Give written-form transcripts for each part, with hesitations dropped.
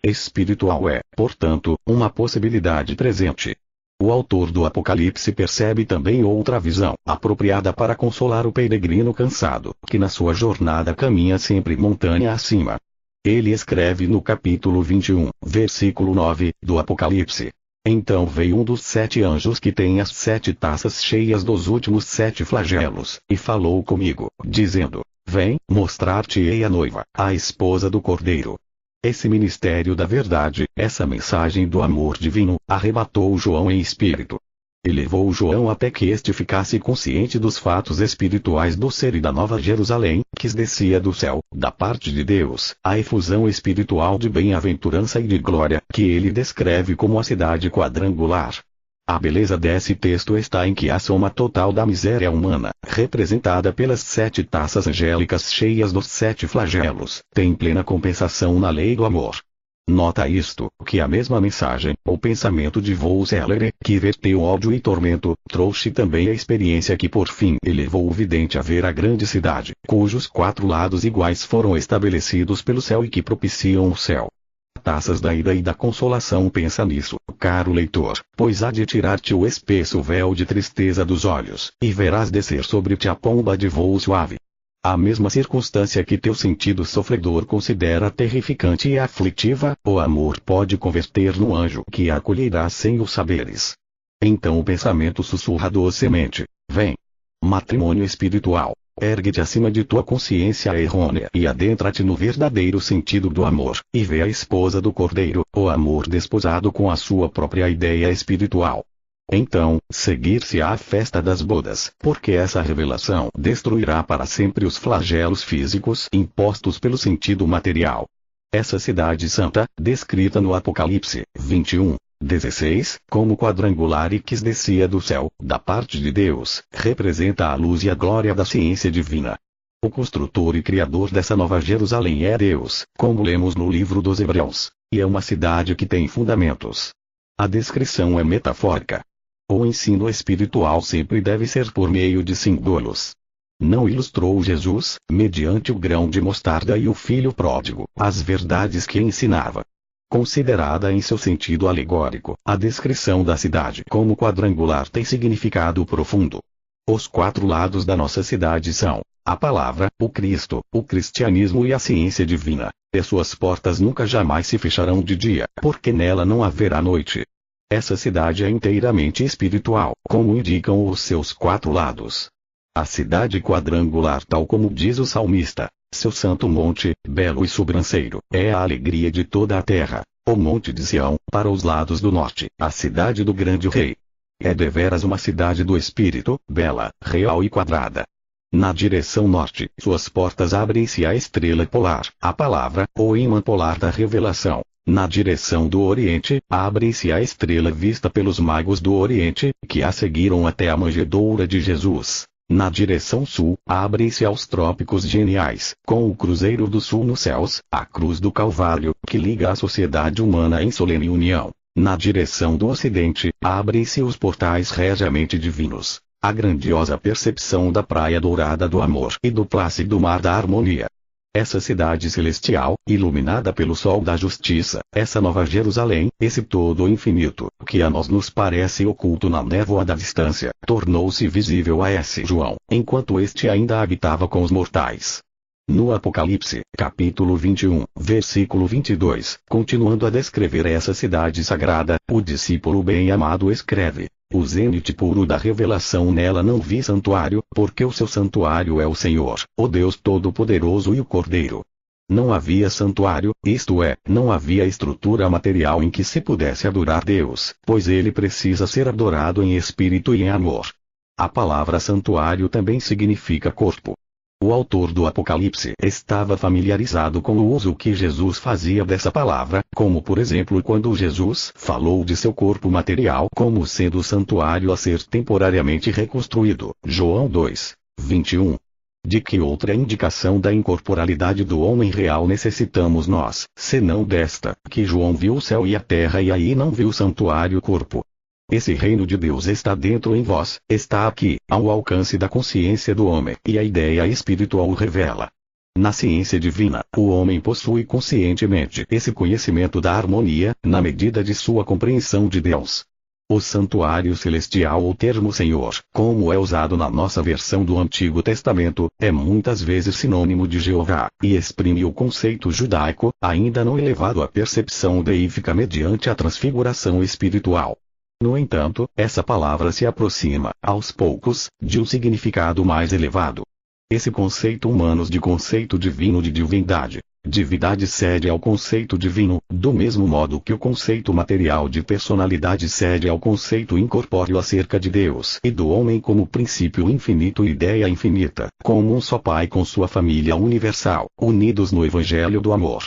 espiritual é, portanto, uma possibilidade presente. O autor do Apocalipse percebe também outra visão, apropriada para consolar o peregrino cansado, que na sua jornada caminha sempre montanha acima. Ele escreve no capítulo 21, versículo 9, do Apocalipse: Então veio um dos 7 anjos que tem as 7 taças cheias dos últimos 7 flagelos, e falou comigo, dizendo: Vem, mostrar-te-ei a noiva, a esposa do Cordeiro. Esse ministério da verdade, essa mensagem do amor divino, arrebatou João em espírito. E levou João até que este ficasse consciente dos fatos espirituais do ser e da Nova Jerusalém, que descia do céu, da parte de Deus, a efusão espiritual de bem-aventurança e de glória, que ele descreve como a cidade quadrangular. A beleza desse texto está em que a soma total da miséria humana, representada pelas 7 taças angélicas cheias dos 7 flagelos, tem plena compensação na lei do amor. Nota isto, que a mesma mensagem, ou pensamento de Voltaire, que verteu ódio e tormento, trouxe também a experiência que por fim elevou o vidente a ver a grande cidade, cujos 4 lados iguais foram estabelecidos pelo céu e que propiciam o céu. Taças da ira e da consolação. Pensa nisso, caro leitor, pois há de tirar-te o espesso véu de tristeza dos olhos, e verás descer sobre ti a pomba de voo suave. A mesma circunstância que teu sentido sofredor considera terrificante e aflitiva, o amor pode converter no anjo que a acolherá sem o saberes. Então o pensamento sussurra docemente: vem. Matrimônio espiritual. Ergue-te acima de tua consciência errônea e adentra-te no verdadeiro sentido do amor, e vê a esposa do Cordeiro, o amor desposado com a sua própria ideia espiritual. Então, seguir-se-á a festa das bodas, porque essa revelação destruirá para sempre os flagelos físicos impostos pelo sentido material. Essa cidade santa, descrita no Apocalipse 21:16, como quadrangular e que descia do céu, da parte de Deus, representa a luz e a glória da ciência divina. O construtor e criador dessa nova Jerusalém é Deus, como lemos no livro dos Hebreus, e é uma cidade que tem fundamentos. A descrição é metafórica. O ensino espiritual sempre deve ser por meio de símbolos. Não ilustrou Jesus, mediante o grão de mostarda e o filho pródigo, as verdades que ensinava. Considerada em seu sentido alegórico, a descrição da cidade como quadrangular tem significado profundo. Os 4 lados da nossa cidade são a palavra, o Cristo, o cristianismo e a ciência divina, e suas portas nunca jamais se fecharão de dia, porque nela não haverá noite. Essa cidade é inteiramente espiritual, como indicam os seus 4 lados. A cidade quadrangular, tal como diz o salmista, seu santo monte, belo e sobranceiro, é a alegria de toda a terra, o monte de Sião, para os lados do norte, a cidade do grande rei. É deveras uma cidade do espírito, bela, real e quadrada. Na direção norte, suas portas abrem-se à estrela polar, a palavra, ou ímã polar da revelação. Na direção do oriente, abre-se a estrela vista pelos magos do oriente, que a seguiram até a manjedoura de Jesus. Na direção sul, abre-se aos trópicos geniais, com o cruzeiro do sul nos céus, a cruz do Calvário, que liga a sociedade humana em solene união. Na direção do ocidente, abrem-se os portais regiamente divinos, a grandiosa percepção da praia dourada do amor e do plácido mar da harmonia. Essa cidade celestial, iluminada pelo sol da justiça, essa nova Jerusalém, esse todo infinito, que a nós nos parece oculto na névoa da distância, tornou-se visível a esse João, enquanto este ainda habitava com os mortais. No Apocalipse, capítulo 21, versículo 22, continuando a descrever essa cidade sagrada, o discípulo bem-amado escreve: o zênite puro da revelação nela não vi santuário, porque o seu santuário é o Senhor, o Deus Todo-Poderoso e o Cordeiro. Não havia santuário, isto é, não havia estrutura material em que se pudesse adorar Deus, pois ele precisa ser adorado em espírito e em amor. A palavra santuário também significa corpo. O autor do Apocalipse estava familiarizado com o uso que Jesus fazia dessa palavra, como por exemplo quando Jesus falou de seu corpo material como sendo o santuário a ser temporariamente reconstruído, João 2:21. De que outra indicação da incorporalidade do homem real necessitamos nós, senão desta, que João viu o céu e a terra e aí não viu o santuário corpo? Esse reino de Deus está dentro em vós, está aqui, ao alcance da consciência do homem, e a ideia espiritual o revela. Na ciência divina, o homem possui conscientemente esse conhecimento da harmonia, na medida de sua compreensão de Deus. O santuário celestial ou termo Senhor, como é usado na nossa versão do Antigo Testamento, é muitas vezes sinônimo de Jeová, e exprime o conceito judaico, ainda não elevado à percepção deífica mediante a transfiguração espiritual. No entanto, essa palavra se aproxima, aos poucos, de um significado mais elevado. Esse conceito humano de conceito divino de divindade. Divindade cede ao conceito divino, do mesmo modo que o conceito material de personalidade cede ao conceito incorpóreo acerca de Deus e do homem como princípio infinito e ideia infinita, como um só Pai com sua família universal, unidos no Evangelho do amor.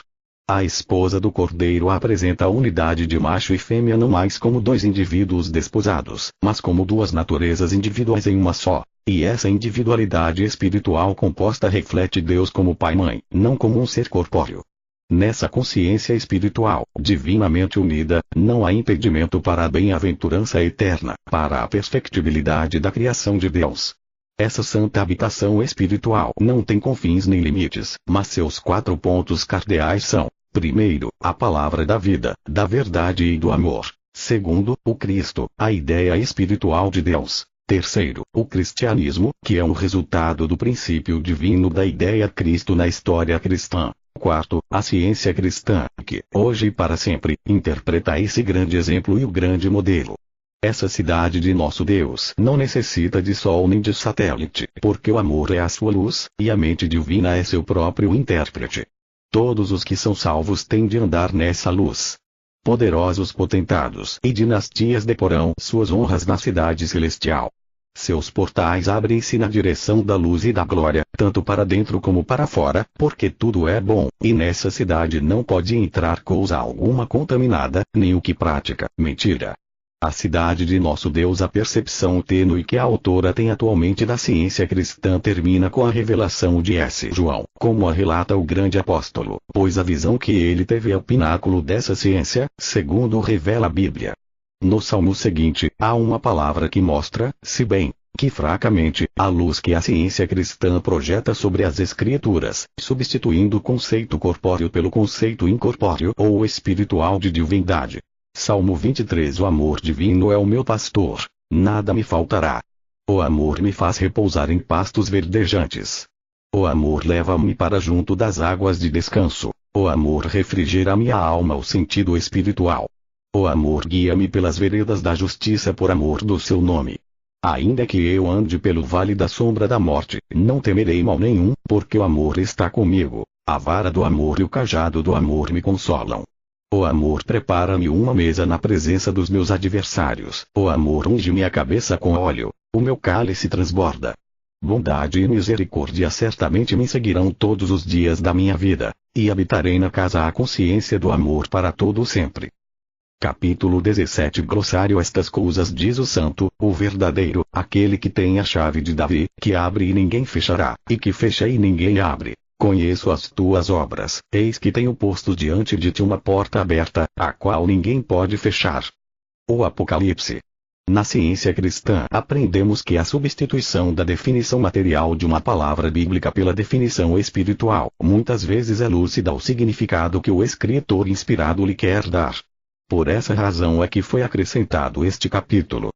A esposa do Cordeiro apresenta a unidade de macho e fêmea não mais como dois indivíduos desposados, mas como duas naturezas individuais em uma só. E essa individualidade espiritual composta reflete Deus como Pai-Mãe, não como um ser corpóreo. Nessa consciência espiritual, divinamente unida, não há impedimento para a bem-aventurança eterna, para a perfectibilidade da criação de Deus. Essa santa habitação espiritual não tem confins nem limites, mas seus 4 pontos cardeais são: primeiro, a palavra da vida, da verdade e do amor. Segundo, o Cristo, a ideia espiritual de Deus. Terceiro, o cristianismo, que é um resultado do princípio divino da ideia Cristo na história cristã. Quarto, a ciência cristã, que, hoje e para sempre, interpreta esse grande exemplo e o grande modelo. Essa cidade de nosso Deus não necessita de sol nem de satélite, porque o amor é a sua luz, e a mente divina é seu próprio intérprete. Todos os que são salvos têm de andar nessa luz. Poderosos potentados e dinastias deporão suas honras na cidade celestial. Seus portais abrem-se na direção da luz e da glória, tanto para dentro como para fora, porque tudo é bom, e nessa cidade não pode entrar coisa alguma contaminada, nem o que pratica mentira. A cidade de nosso Deus, a percepção tênue que a autora tem atualmente da ciência cristã termina com a revelação de S. João, como a relata o grande apóstolo, pois a visão que ele teve é o pináculo dessa ciência, segundo revela a Bíblia. No salmo seguinte, há uma palavra que mostra, se bem que fracamente, a luz que a ciência cristã projeta sobre as Escrituras, substituindo o conceito corpóreo pelo conceito incorpóreo ou espiritual de divindade. Salmo 23. O amor divino é o meu pastor, nada me faltará. O amor me faz repousar em pastos verdejantes. O amor leva-me para junto das águas de descanso. O amor refrigera minha alma, o sentido espiritual. O amor guia-me pelas veredas da justiça por amor do seu nome. Ainda que eu ande pelo vale da sombra da morte, não temerei mal nenhum, porque o amor está comigo. A vara do amor e o cajado do amor me consolam. O amor prepara-me uma mesa na presença dos meus adversários. O amor unge minha cabeça com óleo. O meu cálice transborda. Bondade e misericórdia certamente me seguirão todos os dias da minha vida, e habitarei na casa à consciência do amor para todo o sempre. Capítulo 17. Glossário. Estas coisas diz o santo, o verdadeiro, aquele que tem a chave de Davi, que abre e ninguém fechará, e que fecha e ninguém abre. Conheço as tuas obras, eis que tenho posto diante de ti uma porta aberta, a qual ninguém pode fechar. O Apocalipse. Na ciência cristã aprendemos que a substituição da definição material de uma palavra bíblica pela definição espiritual, muitas vezes é lúcida ao significado que o escritor inspirado lhe quer dar. Por essa razão é que foi acrescentado este capítulo.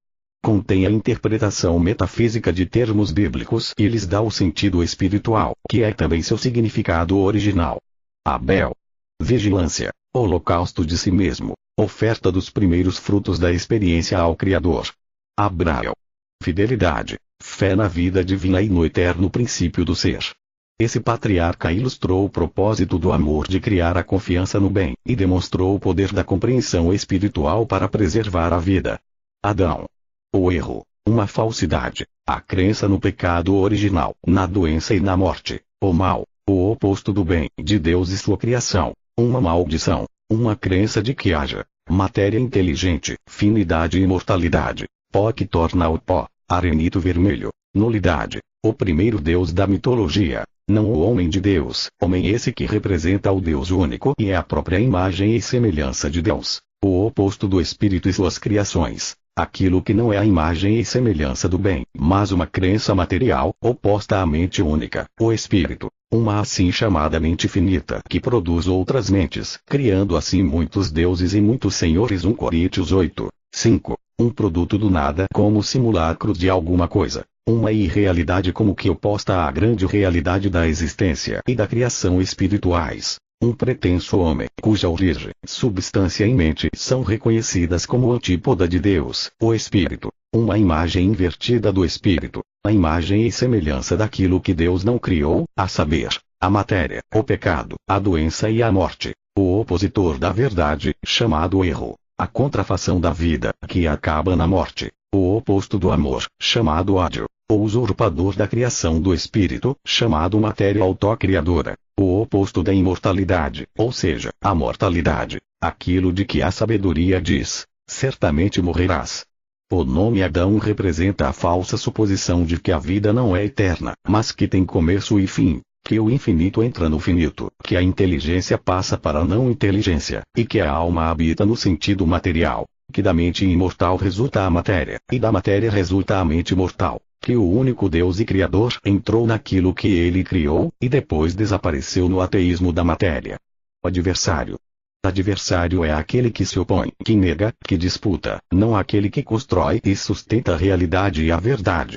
Contém a interpretação metafísica de termos bíblicos e lhes dá o sentido espiritual, que é também seu significado original. Abel. Vigilância. Holocausto de si mesmo. Oferta dos primeiros frutos da experiência ao Criador. Abraão. Fidelidade. Fé na vida divina e no eterno princípio do ser. Esse patriarca ilustrou o propósito do amor de criar a confiança no bem, e demonstrou o poder da compreensão espiritual para preservar a vida. Adão. O erro, uma falsidade, a crença no pecado original, na doença e na morte. O mal, o oposto do bem de Deus e sua criação, uma maldição, uma crença de que haja matéria inteligente, finidade e imortalidade, pó que torna o pó, arenito vermelho, nulidade, o primeiro Deus da mitologia. Não o homem de Deus, homem esse que representa o Deus único e é a própria imagem e semelhança de Deus, o oposto do Espírito e suas criações, aquilo que não é a imagem e semelhança do bem, mas uma crença material, oposta à mente única, o Espírito, uma assim chamada mente finita que produz outras mentes, criando assim muitos deuses e muitos senhores. 1 Coríntios 8, 5. Um produto do nada como simulacro de alguma coisa, uma irrealidade como que oposta à grande realidade da existência e da criação espirituais. Um pretenso homem, cuja origem, substância e mente são reconhecidas como antípoda de Deus, o Espírito, uma imagem invertida do Espírito, a imagem e semelhança daquilo que Deus não criou, a saber, a matéria, o pecado, a doença e a morte, o opositor da verdade, chamado erro, a contrafação da vida, que acaba na morte, o oposto do amor, chamado ódio, o usurpador da criação do Espírito, chamado matéria autocriadora, o oposto da imortalidade, ou seja, a mortalidade, aquilo de que a sabedoria diz, certamente morrerás. O nome Adão representa a falsa suposição de que a vida não é eterna, mas que tem começo e fim, que o infinito entra no finito, que a inteligência passa para a não inteligência, e que a alma habita no sentido material, que da mente imortal resulta a matéria, e da matéria resulta a mente mortal, que o único Deus e Criador entrou naquilo que ele criou, e depois desapareceu no ateísmo da matéria. O adversário. Adversário é aquele que se opõe, que nega, que disputa, não aquele que constrói e sustenta a realidade e a verdade.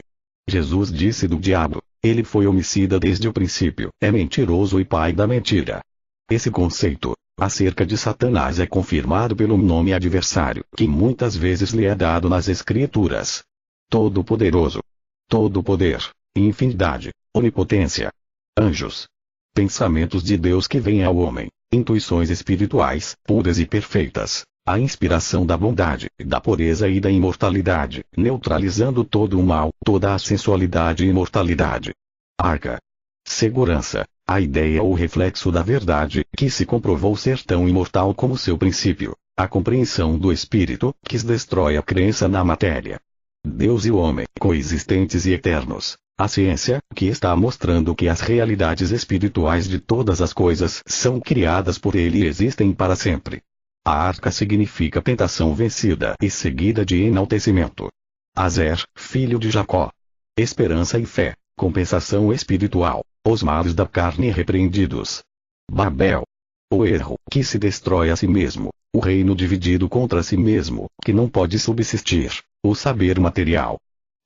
Jesus disse do diabo: ele foi homicida desde o princípio, é mentiroso e pai da mentira. Esse conceito, acerca de Satanás, é confirmado pelo nome adversário, que muitas vezes lhe é dado nas Escrituras. Todo-Poderoso. Todo poder, infinidade, onipotência. Anjos. Pensamentos de Deus que vêm ao homem, intuições espirituais, puras e perfeitas, a inspiração da bondade, da pureza e da imortalidade, neutralizando todo o mal, toda a sensualidade e imortalidade. Arca. Segurança, a ideia ou reflexo da verdade, que se comprovou ser tão imortal como seu princípio, a compreensão do espírito, que destrói a crença na matéria. Deus e o homem, coexistentes e eternos. A ciência, que está mostrando que as realidades espirituais de todas as coisas são criadas por ele e existem para sempre. A arca significa tentação vencida e seguida de enaltecimento. Azer, filho de Jacó. Esperança e fé, compensação espiritual, os males da carne repreendidos. Babel. O erro, que se destrói a si mesmo, o reino dividido contra si mesmo, que não pode subsistir. O saber material.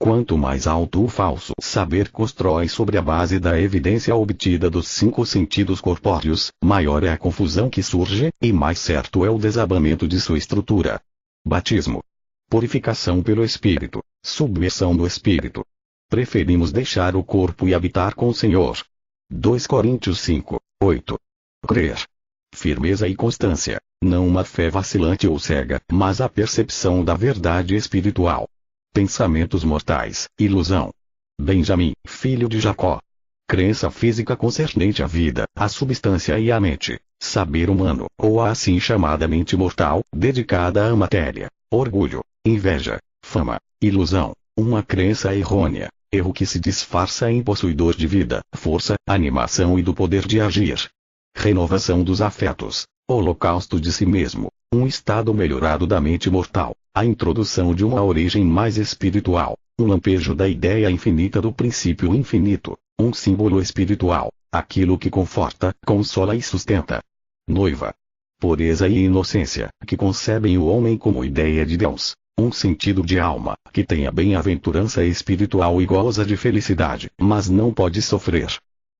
Quanto mais alto o falso saber constrói sobre a base da evidência obtida dos 5 sentidos corpóreos, maior é a confusão que surge, e mais certo é o desabamento de sua estrutura. Batismo. Purificação pelo Espírito, submersão do Espírito. Preferimos deixar o corpo e habitar com o Senhor. 2 Coríntios 5, 8. Crer. Firmeza e constância, não uma fé vacilante ou cega, mas a percepção da verdade espiritual. Pensamentos mortais, ilusão. Benjamim, filho de Jacó. Crença física concernente à vida, à substância e à mente. Saber humano, ou a assim chamada mente mortal, dedicada à matéria. Orgulho, inveja, fama, ilusão, uma crença errônea, erro que se disfarça em possuidor de vida, força, animação e do poder de agir. Renovação dos afetos, holocausto de si mesmo, um estado melhorado da mente mortal, a introdução de uma origem mais espiritual, um lampejo da ideia infinita do princípio infinito, um símbolo espiritual, aquilo que conforta, consola e sustenta. Noiva. Pureza e inocência, que concebem o homem como ideia de Deus, um sentido de alma, que tem a bem-aventurança espiritual e goza de felicidade, mas não pode sofrer.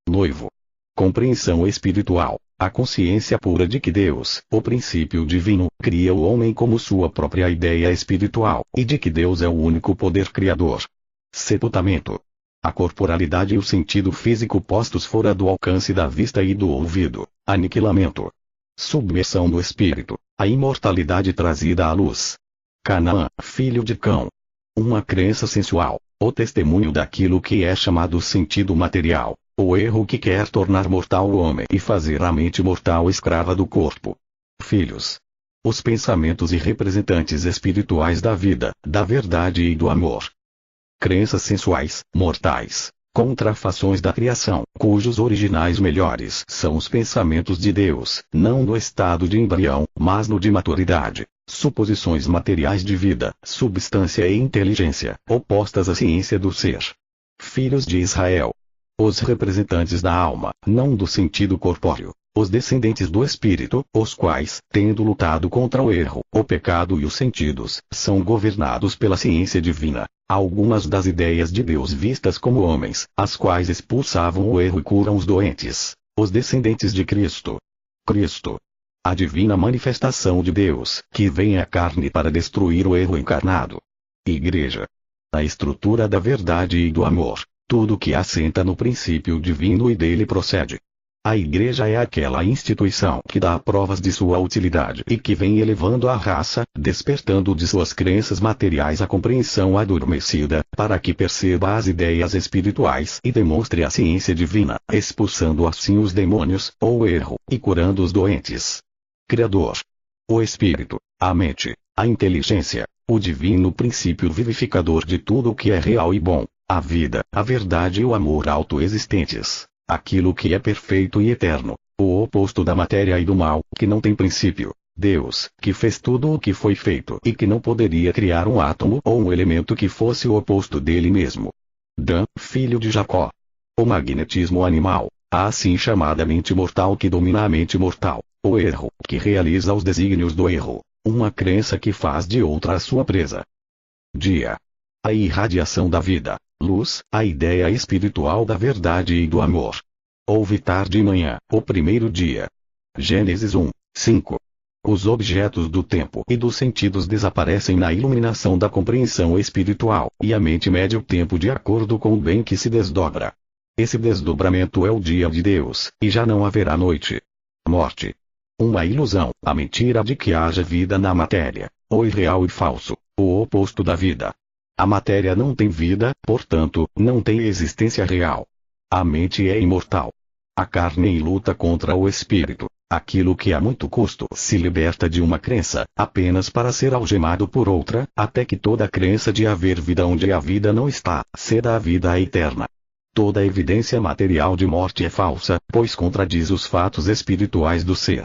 Noivo. Compreensão espiritual, a consciência pura de que Deus, o princípio divino, cria o homem como sua própria ideia espiritual, e de que Deus é o único poder criador. Sepultamento. A corporalidade e o sentido físico postos fora do alcance da vista e do ouvido. Aniquilamento. Submersão do espírito, a imortalidade trazida à luz. Canaã, filho de Cão. Uma crença sensual, o testemunho daquilo que é chamado sentido material. O erro que quer tornar mortal o homem e fazer a mente mortal escrava do corpo. Filhos. Os pensamentos e representantes espirituais da vida, da verdade e do amor. Crenças sensuais, mortais, contrafações da criação, cujos originais melhores são os pensamentos de Deus, não no estado de embrião, mas no de maturidade. Suposições materiais de vida, substância e inteligência, opostas à ciência do ser. Filhos de Israel. Os representantes da alma, não do sentido corpóreo. Os descendentes do espírito, os quais, tendo lutado contra o erro, o pecado e os sentidos, são governados pela ciência divina. Algumas das ideias de Deus vistas como homens, as quais expulsavam o erro e curam os doentes. Os descendentes de Cristo. Cristo. A divina manifestação de Deus, que vem à carne para destruir o erro encarnado. Igreja. A estrutura da verdade e do amor. Tudo que assenta no princípio divino e dele procede. A Igreja é aquela instituição que dá provas de sua utilidade e que vem elevando a raça, despertando de suas crenças materiais a compreensão adormecida, para que perceba as ideias espirituais e demonstre a ciência divina, expulsando assim os demônios, ou o erro, e curando os doentes. Criador. O Espírito, a mente, a inteligência, o divino princípio vivificador de tudo o que é real e bom, a vida, a verdade e o amor autoexistentes. Aquilo que é perfeito e eterno, o oposto da matéria e do mal, que não tem princípio. Deus, que fez tudo o que foi feito e que não poderia criar um átomo ou um elemento que fosse o oposto dele mesmo. Dan, filho de Jacó. O magnetismo animal, a assim chamada mente mortal que domina a mente mortal. O erro, que realiza os desígnios do erro. Uma crença que faz de outra a sua presa. Dia. A irradiação da vida. Luz, a ideia espiritual da verdade e do amor. Houve tarde e manhã, o primeiro dia. Gênesis 1, 5. Os objetos do tempo e dos sentidos desaparecem na iluminação da compreensão espiritual, e a mente mede o tempo de acordo com o bem que se desdobra. Esse desdobramento é o dia de Deus, e já não haverá noite. Morte. Uma ilusão, a mentira de que haja vida na matéria, o irreal e falso, o oposto da vida. A matéria não tem vida, portanto, não tem existência real. A mente é imortal. A carne luta contra o espírito. Aquilo que a muito custo se liberta de uma crença, apenas para ser algemado por outra, até que toda crença de haver vida onde a vida não está, ceda a vida eterna. Toda evidência material de morte é falsa, pois contradiz os fatos espirituais do ser.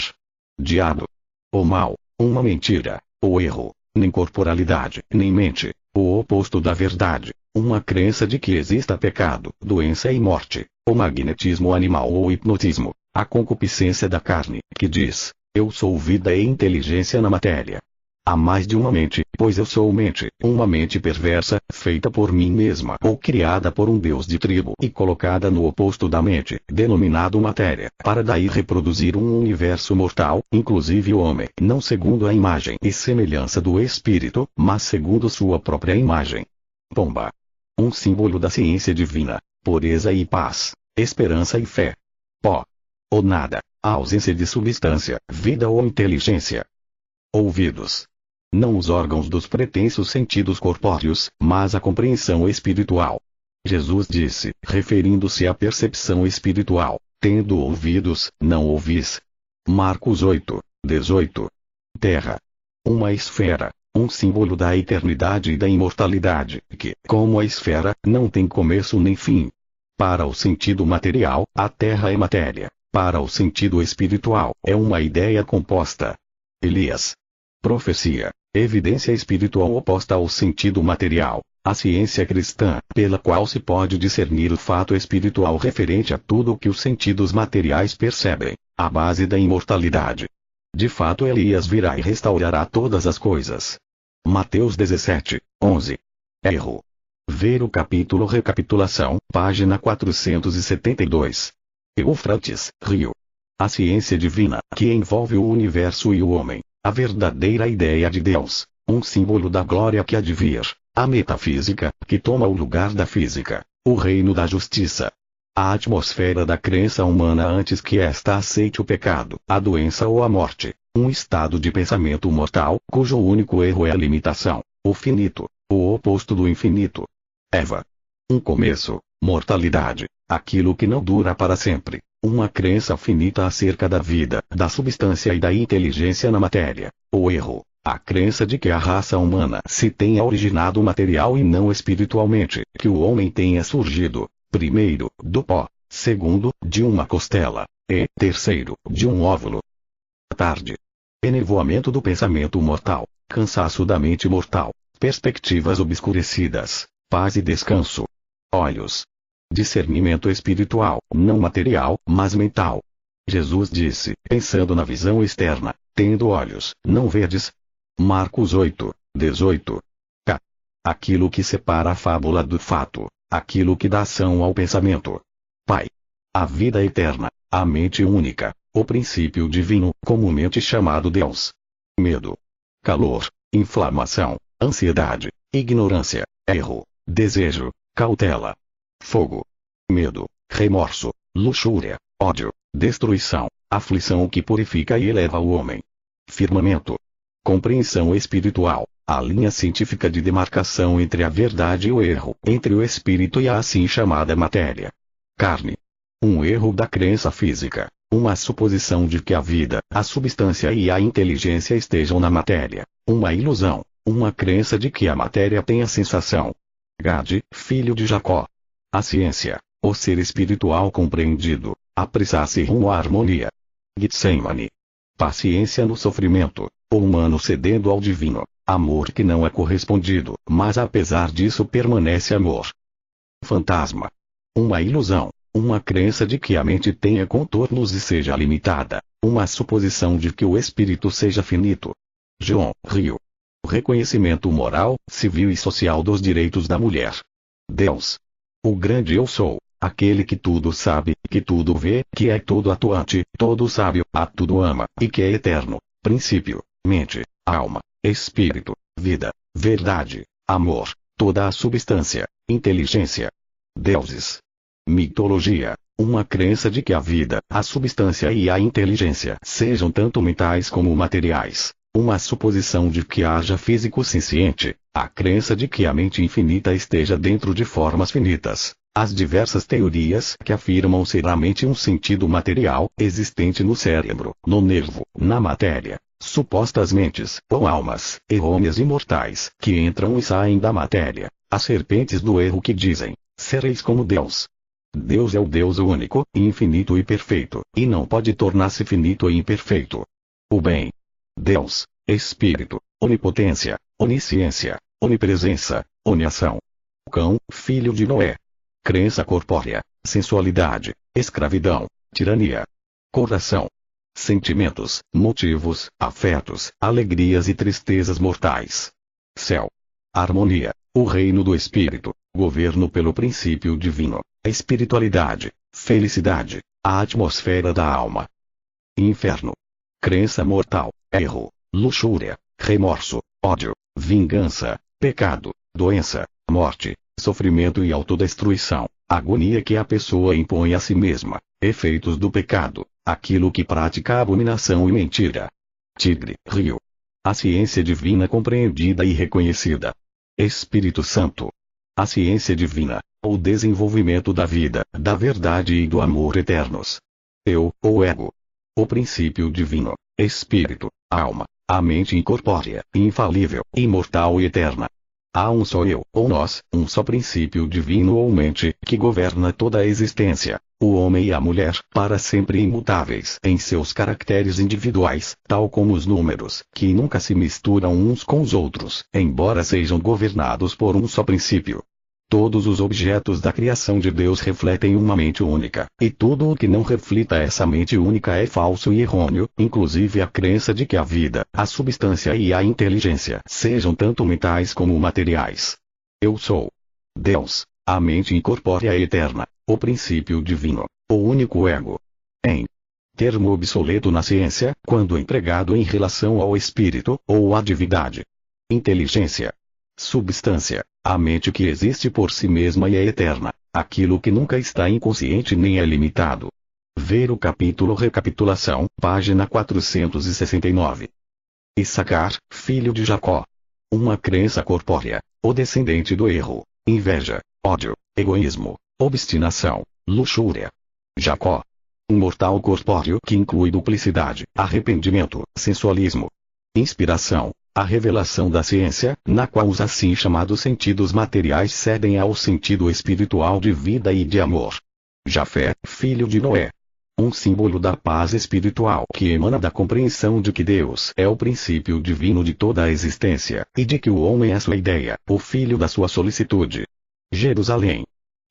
Diabo. O mal, uma mentira, o erro, nem corporalidade, nem mente. O oposto da verdade, uma crença de que exista pecado, doença e morte, o magnetismo animal ou hipnotismo, a concupiscência da carne, que diz, eu sou vida e inteligência na matéria. Há mais de uma mente, pois eu sou mente, uma mente perversa, feita por mim mesma ou criada por um deus de tribo e colocada no oposto da mente, denominado matéria, para daí reproduzir um universo mortal, inclusive o homem, não segundo a imagem e semelhança do espírito, mas segundo sua própria imagem. Pomba. Um símbolo da ciência divina, pureza e paz, esperança e fé. Pó. O nada, a ausência de substância, vida ou inteligência. Ouvidos. Não os órgãos dos pretensos sentidos corpóreos, mas a compreensão espiritual. Jesus disse, referindo-se à percepção espiritual, tendo ouvidos, não ouvis. Marcos 8, 18. Terra. Uma esfera, um símbolo da eternidade e da imortalidade, que, como a esfera, não tem começo nem fim. Para o sentido material, a terra é matéria. Para o sentido espiritual, é uma ideia composta. Elias. Profecia. Evidência espiritual oposta ao sentido material, a ciência cristã, pela qual se pode discernir o fato espiritual referente a tudo o que os sentidos materiais percebem, a base da imortalidade. De fato Elias virá e restaurará todas as coisas. Mateus 17, 11. Erro. Ver o capítulo Recapitulação, página 472. Eufrates, rio. A ciência divina, que envolve o universo e o homem. A verdadeira ideia de Deus, um símbolo da glória que há de vir, a metafísica, que toma o lugar da física, o reino da justiça. A atmosfera da crença humana antes que esta aceite o pecado, a doença ou a morte, um estado de pensamento mortal, cujo único erro é a limitação, o finito, o oposto do infinito. Eva. Um começo, mortalidade, aquilo que não dura para sempre. Uma crença finita acerca da vida, da substância e da inteligência na matéria. O erro, a crença de que a raça humana se tenha originado material e não espiritualmente, que o homem tenha surgido, primeiro, do pó, segundo, de uma costela, e, terceiro, de um óvulo. Tarde. Enevoamento do pensamento mortal, cansaço da mente mortal, perspectivas obscurecidas, paz e descanso. Olhos. Discernimento espiritual, não material, mas mental. Jesus disse, pensando na visão externa, tendo olhos, não vedes? Marcos 8, 18. K. Aquilo que separa a fábula do fato, aquilo que dá ação ao pensamento. Pai. A vida eterna, a mente única, o princípio divino, comumente chamado Deus. Medo. Calor, inflamação, ansiedade, ignorância, erro, desejo, cautela. Fogo. Medo, remorso, luxúria, ódio, destruição, aflição que purifica e eleva o homem. Firmamento. Compreensão espiritual, a linha científica de demarcação entre a verdade e o erro, entre o espírito e a assim chamada matéria. Carne. Um erro da crença física, uma suposição de que a vida, a substância e a inteligência estejam na matéria, uma ilusão, uma crença de que a matéria tem a sensação. Gade, filho de Jacó. A ciência, o ser espiritual compreendido, apressar-se rumo à harmonia. Getsemane. Paciência no sofrimento, o humano cedendo ao divino, amor que não é correspondido, mas apesar disso permanece amor. Fantasma. Uma ilusão, uma crença de que a mente tenha contornos e seja limitada, uma suposição de que o espírito seja finito. João, Rio. O reconhecimento moral, civil e social dos direitos da mulher. Deus. O grande eu sou, aquele que tudo sabe, que tudo vê, que é todo atuante, todo sábio, a tudo ama, e que é eterno, princípio, mente, alma, espírito, vida, verdade, amor, toda a substância, inteligência. Deuses. Mitologia, uma crença de que a vida, a substância e a inteligência sejam tanto mentais como materiais, uma suposição de que haja físico senciente, a crença de que a mente infinita esteja dentro de formas finitas, as diversas teorias que afirmam ser a mente um sentido material, existente no cérebro, no nervo, na matéria, supostas mentes, ou almas, errôneas imortais, que entram e saem da matéria, as serpentes do erro que dizem, sereis como Deus. Deus é o Deus único, infinito e perfeito, e não pode tornar-se finito e imperfeito. O bem. Deus, Espírito, onipotência, onisciência, onipresença, oniação. Cão, filho de Noé. Crença corpórea, sensualidade, escravidão, tirania. Coração. Sentimentos, motivos, afetos, alegrias e tristezas mortais. Céu. Harmonia, o reino do Espírito, governo pelo princípio divino, a espiritualidade, felicidade, a atmosfera da alma. Inferno. Crença mortal, erro, luxúria, remorso, ódio, vingança, pecado, doença, morte, sofrimento e autodestruição, agonia que a pessoa impõe a si mesma, efeitos do pecado, aquilo que pratica abominação e mentira. Tigre, rio. A ciência divina compreendida e reconhecida. Espírito Santo. A ciência divina, o desenvolvimento da vida, da verdade e do amor eternos. Eu, ou ego. O princípio divino, espírito, alma, a mente incorpórea, infalível, imortal e eterna. Há um só eu, ou nós, um só princípio divino ou mente, que governa toda a existência, o homem e a mulher, para sempre imutáveis em seus caracteres individuais, tal como os números, que nunca se misturam uns com os outros, embora sejam governados por um só princípio. Todos os objetos da criação de Deus refletem uma mente única, e tudo o que não reflita essa mente única é falso e errôneo, inclusive a crença de que a vida, a substância e a inteligência sejam tanto mentais como materiais. Eu sou Deus, a mente incorpórea e eterna, o princípio divino, o único ego. Em termo obsoleto na ciência, quando empregado em relação ao espírito, ou à divindade. Inteligência. Substância, a mente que existe por si mesma e é eterna, aquilo que nunca está inconsciente nem é limitado. Ver o capítulo Recapitulação, página 469. Issacar, filho de Jacó. Uma crença corpórea, o descendente do erro, inveja, ódio, egoísmo, obstinação, luxúria. Jacó. Um mortal corpóreo que inclui duplicidade, arrependimento, sensualismo. Inspiração. A revelação da ciência, na qual os assim chamados sentidos materiais cedem ao sentido espiritual de vida e de amor. Jafé, filho de Noé. Um símbolo da paz espiritual que emana da compreensão de que Deus é o princípio divino de toda a existência, e de que o homem é sua ideia, o filho da sua solicitude. Jerusalém.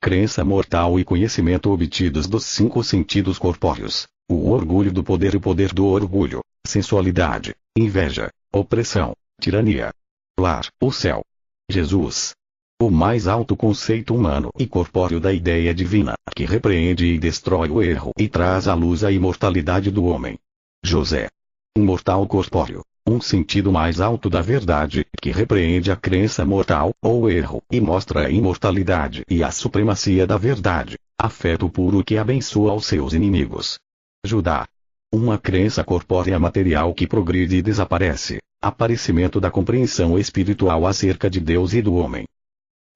crença mortal e conhecimento obtidos dos 5 sentidos corpóreos, o orgulho do poder e o poder do orgulho, sensualidade, inveja, opressão, tirania. Lar, o céu. Jesus. O mais alto conceito humano e corpóreo da ideia divina, que repreende e destrói o erro e traz à luz a imortalidade do homem. José. Um mortal corpóreo, um sentido mais alto da verdade, que repreende a crença mortal, ou erro, e mostra a imortalidade e a supremacia da verdade, afeto puro que abençoa os seus inimigos. Judá. Uma crença corpórea material que progride e desaparece, aparecimento da compreensão espiritual acerca de Deus e do homem.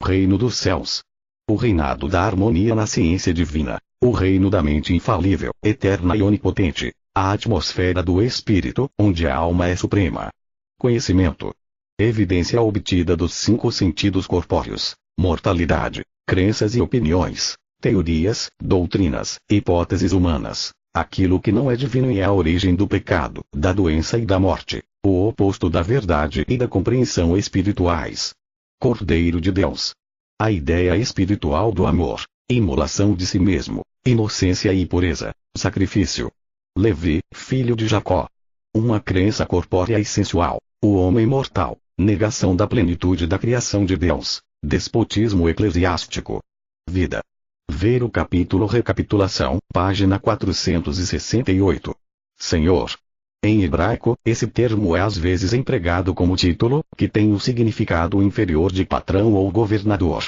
Reino dos céus. O reinado da harmonia na ciência divina, o reino da mente infalível, eterna e onipotente, a atmosfera do espírito, onde a alma é suprema. Conhecimento. Evidência obtida dos 5 sentidos corpóreos, mortalidade, crenças e opiniões, teorias, doutrinas, hipóteses humanas, aquilo que não é divino e é a origem do pecado, da doença e da morte, o oposto da verdade e da compreensão espirituais. Cordeiro de Deus. A ideia espiritual do amor, imolação de si mesmo, inocência e pureza, sacrifício. Levi, filho de Jacó. Uma crença corpórea e sensual, o homem mortal, negação da plenitude da criação de Deus, despotismo eclesiástico. Vida. Ver o capítulo Recapitulação, página 468. Senhor. Em hebraico, esse termo é às vezes empregado como título, que tem um significado inferior de patrão ou governador.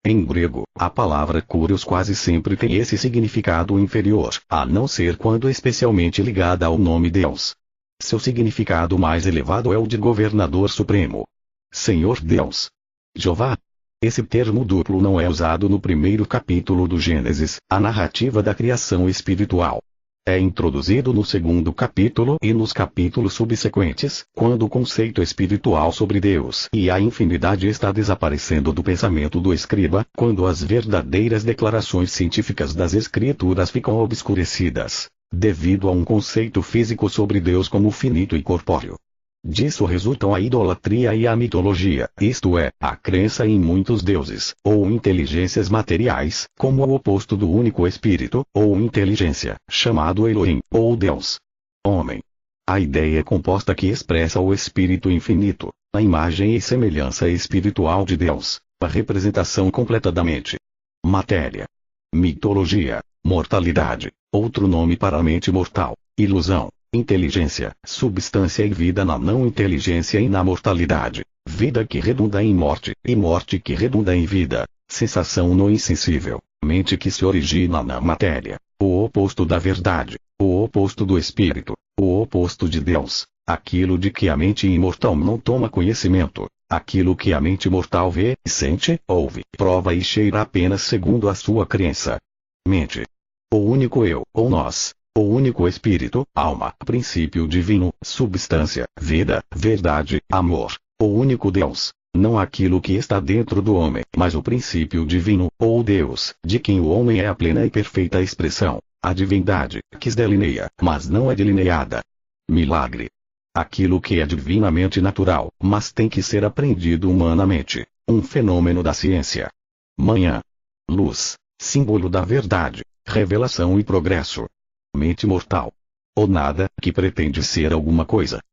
Em grego, a palavra Kyrios quase sempre tem esse significado inferior, a não ser quando especialmente ligada ao nome Deus. Seu significado mais elevado é o de governador supremo. Senhor Deus. Jeová. Esse termo duplo não é usado no primeiro capítulo do Gênesis, a narrativa da criação espiritual. É introduzido no segundo capítulo e nos capítulos subsequentes, quando o conceito espiritual sobre Deus e a infinidade está desaparecendo do pensamento do escriba, quando as verdadeiras declarações científicas das escrituras ficam obscurecidas, devido a um conceito físico sobre Deus como finito e corpóreo. Disso resultam a idolatria e a mitologia, isto é, a crença em muitos deuses, ou inteligências materiais, como o oposto do único espírito, ou inteligência, chamado Elohim, ou Deus. Homem. A ideia composta que expressa o espírito infinito, a imagem e semelhança espiritual de Deus, a representação completa da mente. Matéria. Mitologia, mortalidade, outro nome para a mente mortal, ilusão. Inteligência, substância e vida na não inteligência e na mortalidade, vida que redunda em morte, e morte que redunda em vida, sensação no insensível, mente que se origina na matéria, o oposto da verdade, o oposto do espírito, o oposto de Deus, aquilo de que a mente imortal não toma conhecimento, aquilo que a mente mortal vê, sente, ouve, prova e cheira apenas segundo a sua crença. Mente. O único eu, ou nós. O único espírito, alma, princípio divino, substância, vida, verdade, amor. O único Deus. Não aquilo que está dentro do homem, mas o princípio divino, ou Deus, de quem o homem é a plena e perfeita expressão. A divindade, que se delineia, mas não é delineada. Milagre. Aquilo que é divinamente natural, mas tem que ser aprendido humanamente. Um fenômeno da ciência. Manhã. Luz. Símbolo da verdade, revelação e progresso. Mente mortal. Ou nada, que pretende ser alguma coisa,